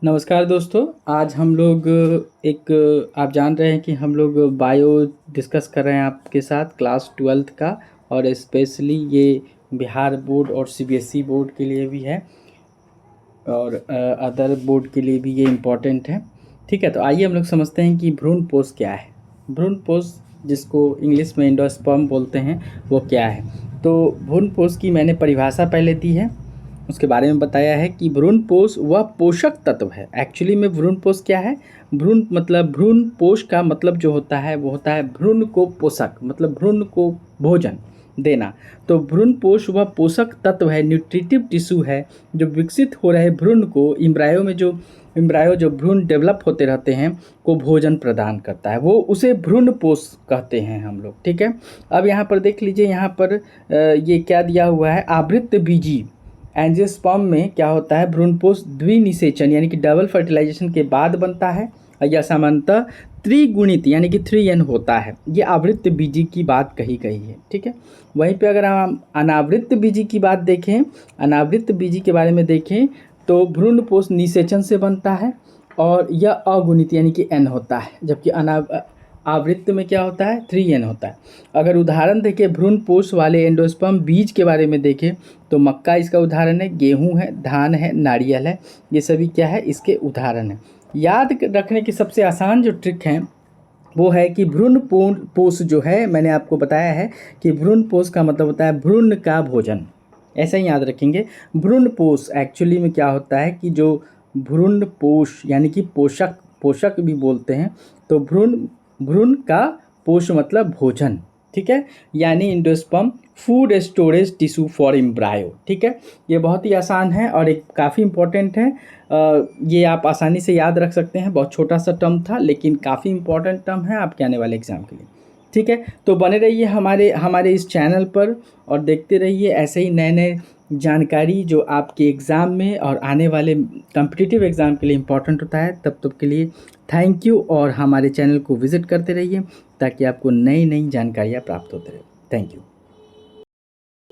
नमस्कार दोस्तों। आज हम लोग आप जान रहे हैं कि हम लोग बायो डिस्कस कर रहे हैं आपके साथ क्लास 12th का। और स्पेशली ये बिहार बोर्ड और सीबीएसई बोर्ड के लिए भी है और अदर बोर्ड के लिए भी ये इम्पॉर्टेंट है। ठीक है, तो आइए हम लोग समझते हैं कि भ्रूण पोष क्या है। भ्रूण पोष, जिसको इंग्लिश में एंडोस्पर्म बोलते हैं, वो क्या है। तो भ्रूण पोष की मैंने परिभाषा पहले दी है, उसके बारे में बताया है कि भ्रूण पोष वह पोषक तत्व है। एक्चुअली में भ्रूण पोष क्या है। भ्रूण पोष का मतलब जो होता है वो होता है भ्रूण को पोषक, मतलब भ्रूण को भोजन देना। तो भ्रूण पोष वह पोषक तत्व है, न्यूट्रिटिव टिश्यू है, जो विकसित हो रहे भ्रूण को इम्ब्रायो जो भ्रूण डेवलप होते रहते हैं को भोजन प्रदान करता है। वो उसे भ्रूण पोष कहते हैं हम लोग। ठीक है, अब यहाँ पर देख लीजिए, यहाँ पर ये क्या दिया हुआ है, आवृत्त बीजी एंजियोस्पर्म में क्या होता है, भ्रूणपोष द्विनिषेचन यानी कि डबल फर्टिलाइजेशन के बाद बनता है या सामान्यतः त्रिगुणित यानी कि 3n होता है। ये आवृत्त बीजी की बात कही गई है। ठीक है, वहीं पे अगर हम अनावृत्त बीजी की बात देखें, अनावृत्त बीजी के बारे में देखें तो भ्रूणपोष निषेचन से बनता है और यह अगुणित यानी कि n होता है, जबकि आवृत्त में क्या होता है, 3n होता है। अगर उदाहरण देखें भ्रूणपोष वाले एंडोस्पर्म बीज के बारे में देखें तो मक्का इसका उदाहरण है, गेहूं है, धान है, नारियल है, ये सभी क्या है, इसके उदाहरण है। याद रखने की सबसे आसान जो ट्रिक है वो है कि भ्रूण पोष जो है, मैंने आपको बताया है कि भ्रूण पोष का मतलब होता है भ्रूण का भोजन। ऐसा ही याद रखेंगे। भ्रूण पोष एक्चुअली में क्या होता है कि जो भ्रूण पोष यानी कि पोषक भी बोलते हैं, तो भ्रूण का पोष मतलब भोजन। ठीक है, यानी endosperm food storage tissue for embryo. ठीक है, ये बहुत ही आसान है और एक काफ़ी इम्पोर्टेंट है। ये आप आसानी से याद रख सकते हैं। बहुत छोटा सा टर्म था लेकिन काफ़ी इम्पोर्टेंट टर्म है आपके आने वाले एग्जाम के लिए। ठीक है, तो बने रहिए हमारे इस चैनल पर और देखते रहिए ऐसे ही नए नए जानकारी जो आपके एग्ज़ाम में और आने वाले कॉम्पिटिटिव एग्ज़ाम के लिए इम्पोर्टेंट होता है। तब तक के लिए थैंक यू, और हमारे चैनल को विज़िट करते रहिए ताकि आपको नई नई जानकारियाँ प्राप्त होते रहे। Thank you.